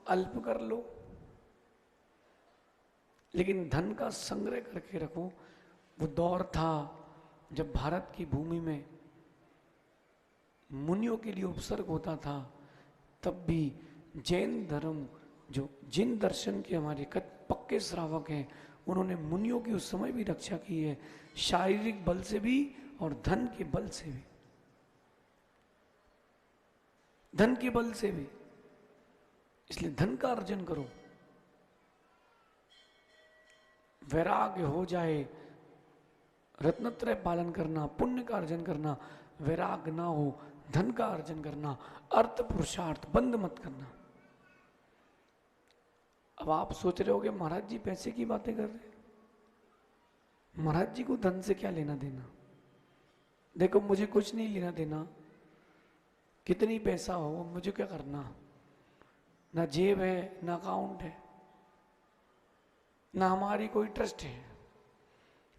अल्प कर लो, लेकिन धन का संग्रह करके रखो। वो दौर था जब भारत की भूमि में मुनियों के लिए उपसर्ग होता था, तब भी जैन धर्म, जो जिन दर्शन के हमारे पक्के श्रावक हैं, उन्होंने मुनियों की उस समय भी रक्षा की है, शारीरिक बल से भी और धन के बल से भी। धन के बल से भी। इसलिए धन का अर्जन करो, वैराग्य हो जाए, रत्नत्रय पालन करना, पुण्य का अर्जन करना, वैराग्य ना हो, धन का अर्जन करना, अर्थ पुरुषार्थ बंद मत करना। अब आप सोच रहे होगे महाराज जी पैसे की बातें कर रहे हैं, महाराज जी को धन से क्या लेना देना। देखो मुझे कुछ नहीं लेना देना, कितनी पैसा हो मुझे क्या करना, ना जेब है ना अकाउंट है, ना हमारी कोई ट्रस्ट है,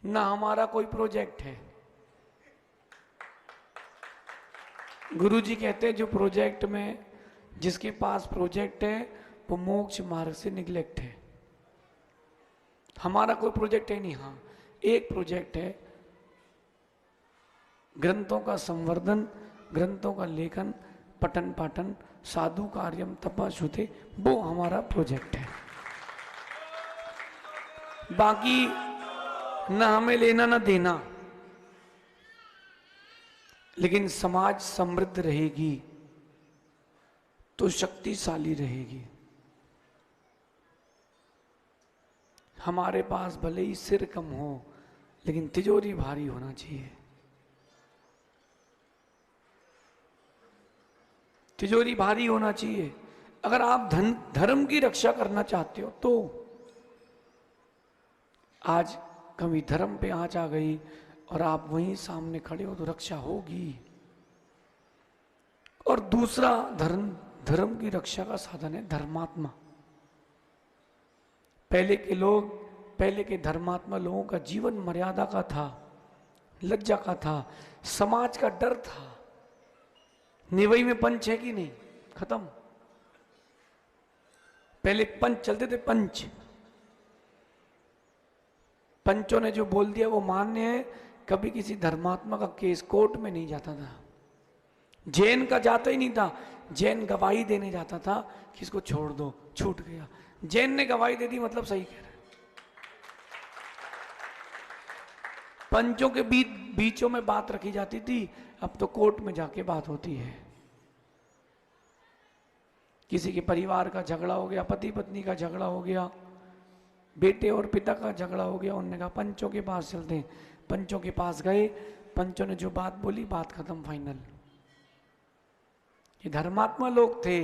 ना हमारा कोई प्रोजेक्ट है। गुरुजी कहते हैं जो प्रोजेक्ट में, जिसके पास प्रोजेक्ट है वो मोक्ष मार्ग से निग्लेक्ट है। हमारा कोई प्रोजेक्ट है नहीं। हाँ, एक प्रोजेक्ट है, ग्रंथों का संवर्धन, ग्रंथों का लेखन, पठन पाठन, साधु कार्यम तपस्ुते, वो हमारा प्रोजेक्ट है। बाकी ना हमें लेना ना देना, लेकिन समाज समृद्ध रहेगी तो शक्तिशाली रहेगी। हमारे पास भले ही सिर कम हो, लेकिन तिजोरी भारी होना चाहिए। तिजोरी भारी होना चाहिए। अगर आप धर्म की रक्षा करना चाहते हो तो आज कभी धर्म पे आंच आ गई और आप वहीं सामने खड़े हो तो रक्षा होगी। और दूसरा धर्म की रक्षा का साधन है धर्मात्मा। पहले के धर्मात्मा लोगों का जीवन मर्यादा का था, लज्जा का था, समाज का डर था। निवई में पंच है कि नहीं? खत्म। पहले पंच चलते थे, पंचों ने जो बोल दिया वो मान्य है। कभी किसी धर्मात्मा का केस कोर्ट में नहीं जाता था, जैन का जाता ही नहीं था। जैन गवाही देने जाता था कि इसको छोड़ दो, छूट गया। जैन ने गवाही दे दी, मतलब सही कह रहे। पंचों के बीचों में बात रखी जाती थी, अब तो कोर्ट में जाके बात होती है। किसी के परिवार का झगड़ा हो गया, पति पत्नी का झगड़ा हो गया, बेटे और पिता का झगड़ा हो गया, उन्होंने कहा पंचों के पास चलते हैं। पंचों के पास गए, पंचों ने जो बात बोली, बात खत्म, फाइनल। ये धर्मात्मा लोग थे,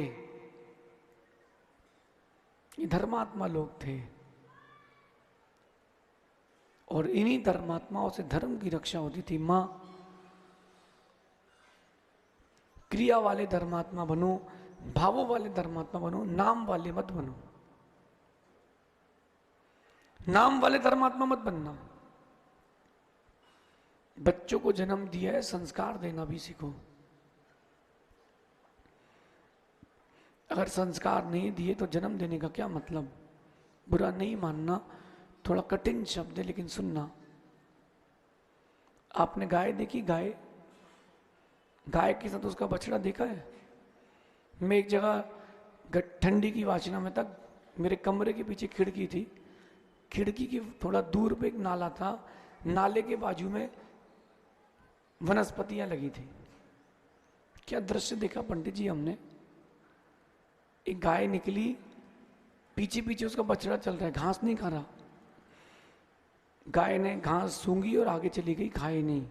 ये धर्मात्मा लोग थे। और इन्हीं धर्मात्माओं से धर्म की रक्षा होती थी। मां, क्रिया वाले धर्मात्मा बनो, भावों वाले धर्मात्मा बनो, नाम वाले मत बनो। नाम वाले धर्मात्मा मत बनना। बच्चों को जन्म दिया है, संस्कार देना भी सीखो। अगर संस्कार नहीं दिए तो जन्म देने का क्या मतलब? बुरा नहीं मानना, थोड़ा कठिन शब्द है लेकिन सुनना। आपने गाय देखी? गाय के साथ उसका बछड़ा देखा है? मैं एक जगह ठंडी की वाचना में तक, मेरे कमरे के पीछे खिड़की थी, खिड़की की थोड़ा दूर पे एक नाला था, नाले के बाजू में वनस्पतियां लगी थी। क्या दृश्य देखा पंडित जी हमने। एक गाय निकली, पीछे पीछे उसका बछड़ा चल रहा है, घास नहीं खा रहा। गाय ने घास सूंघी और आगे चली गई, खाई नहीं।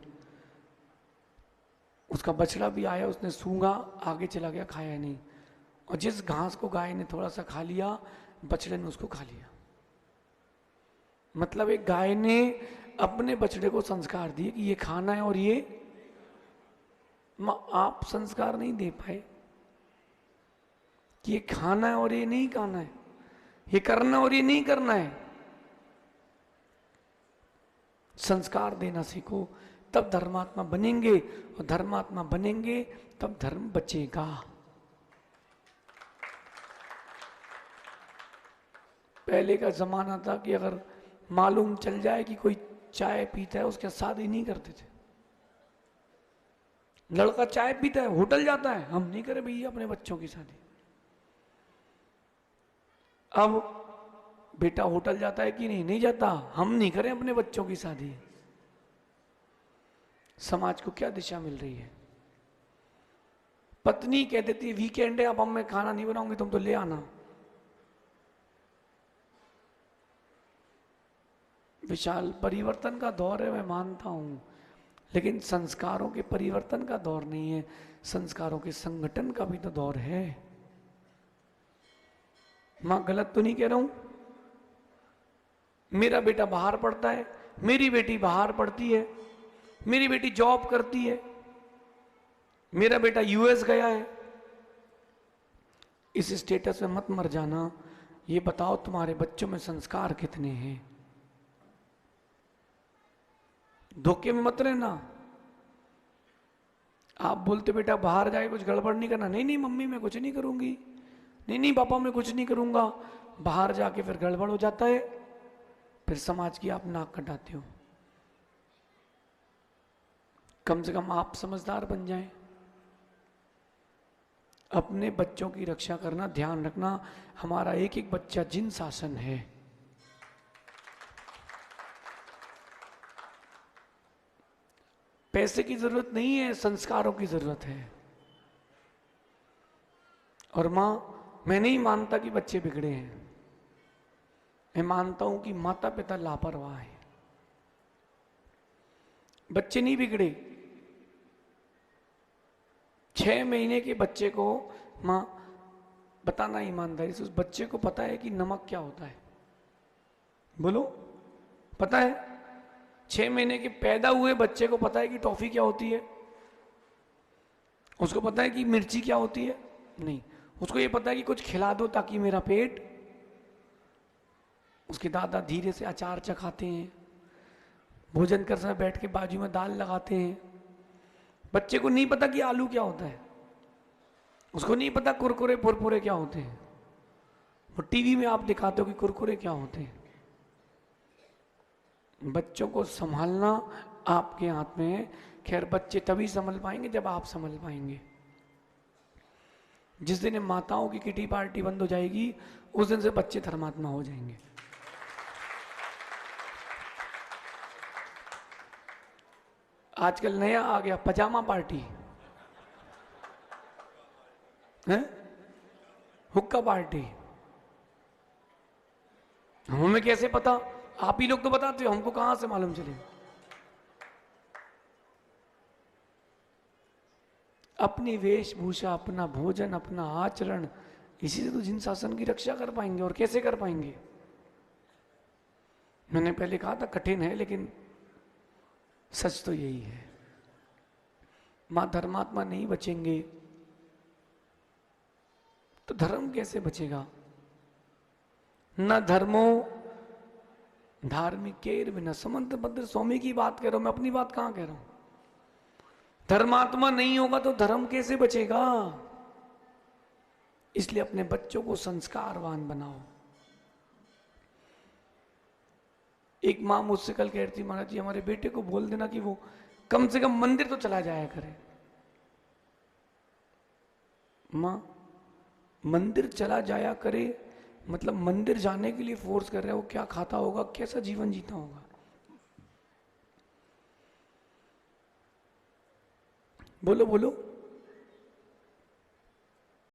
उसका बछड़ा भी आया, उसने सूंघा, आगे चला गया, खाया नहीं। और जिस घास को गाय ने थोड़ा सा खा लिया, बछड़े ने उसको खा लिया। मतलब एक गाय ने अपने बछड़े को संस्कार दिए कि ये खाना है और ये आप संस्कार नहीं दे पाए कि ये खाना है और ये नहीं खाना है, ये करना और ये नहीं करना है। संस्कार देना सीखो, तब धर्मात्मा बनेंगे, और धर्मात्मा बनेंगे तब धर्म बचेगा। पहले का जमाना था कि अगर मालूम चल जाए कि कोई चाय पीता है उसके साथ शादी नहीं करते थे। लड़का चाय पीता है, होटल जाता है, हम नहीं करें भैया अपने बच्चों की शादी। अब बेटा होटल जाता है कि नहीं, नहीं जाता, हम नहीं करें अपने बच्चों की शादी। समाज को क्या दिशा मिल रही है? पत्नी कह देती है वीकेंड है, अब मैं खाना नहीं बनाऊंगी, तुम तो ले आना। विशाल, परिवर्तन का दौर है, मैं मानता हूं, लेकिन संस्कारों के परिवर्तन का दौर नहीं है, संस्कारों के संगठन का भी तो दौर है। मां गलत तो नहीं कह रहा हूं? मेरा बेटा बाहर पढ़ता है, मेरी बेटी बाहर पढ़ती है, मेरी बेटी जॉब करती है, मेरा बेटा यूएस गया है। इस स्टेटस में मत मर जाना। ये बताओ तुम्हारे बच्चों में संस्कार कितने हैं? धोखे में मत रहना। आप बोलते बेटा बाहर जाके कुछ गड़बड़ नहीं करना, नहीं नहीं मम्मी मैं कुछ नहीं करूंगी, नहीं नहीं पापा मैं कुछ नहीं करूंगा। बाहर जाके फिर गड़बड़ हो जाता है, फिर समाज की आप नाक कटाते हो। कम से कम आप समझदार बन जाएं। अपने बच्चों की रक्षा करना, ध्यान रखना, हमारा एक एक बच्चा जिन शासन है। पैसे की जरूरत नहीं है, संस्कारों की जरूरत है। और मां, मैं नहीं मानता कि बच्चे बिगड़े हैं, मैं मानता हूं कि माता पिता लापरवाह है। बच्चे नहीं बिगड़े। 6 महीने के बच्चे को मां बताना ईमानदारी से, उस बच्चे को पता है कि नमक क्या होता है? बोलो, पता है? 6 महीने के पैदा हुए बच्चे को पता है कि टॉफी क्या होती है? उसको पता है कि मिर्ची क्या होती है? नहीं। उसको ये पता है कि कुछ खिला दो ताकि मेरा पेट। उसके दादा धीरे से अचार चखाते हैं, भोजन कर समय बैठ के बाजू में दाल लगाते हैं। बच्चे को नहीं पता कि आलू क्या होता है, उसको नहीं पता कुरकुरे फुरफुरे क्या होते हैं। वो टीवी में आप दिखाते हो कि कुरकुरे क्या होते हैं। बच्चों को संभालना आपके हाथ में है। खैर, बच्चे तभी संभल पाएंगे जब आप संभल पाएंगे। जिस दिन माताओं की किटी पार्टी बंद हो जाएगी, उस दिन से बच्चे धर्मात्मा हो जाएंगे। आजकल नया आ गया पजामा पार्टी है, हुक्का पार्टी। हमें कैसे पता? आप ही लोग तो बताते हो, हमको कहां से मालूम चले? अपनी वेशभूषा, अपना भोजन, अपना आचरण, इसी से तो जिन शासन की रक्षा कर पाएंगे। और कैसे कर पाएंगे? मैंने पहले कहा था कठिन है, लेकिन सच तो यही है। मां धर्मात्मा नहीं बचेंगे तो धर्म कैसे बचेगा? न धर्मो धार्मिक केर बिना। समंत भद्र स्वामी की बात कह रहा हूं, मैं अपनी बात कहां कह रहा हूं। धर्मात्मा नहीं होगा तो धर्म कैसे बचेगा? इसलिए अपने बच्चों को संस्कारवान बनाओ। एक मां मुझसे कल कह रही थी, महाराज जी हमारे बेटे को बोल देना कि वो कम से कम मंदिर तो चला जाया करे। मां, मंदिर चला जाया करे मतलब मंदिर जाने के लिए फोर्स कर रहा है? वो क्या खाता होगा, कैसा जीवन जीता होगा? बोलो बोलो।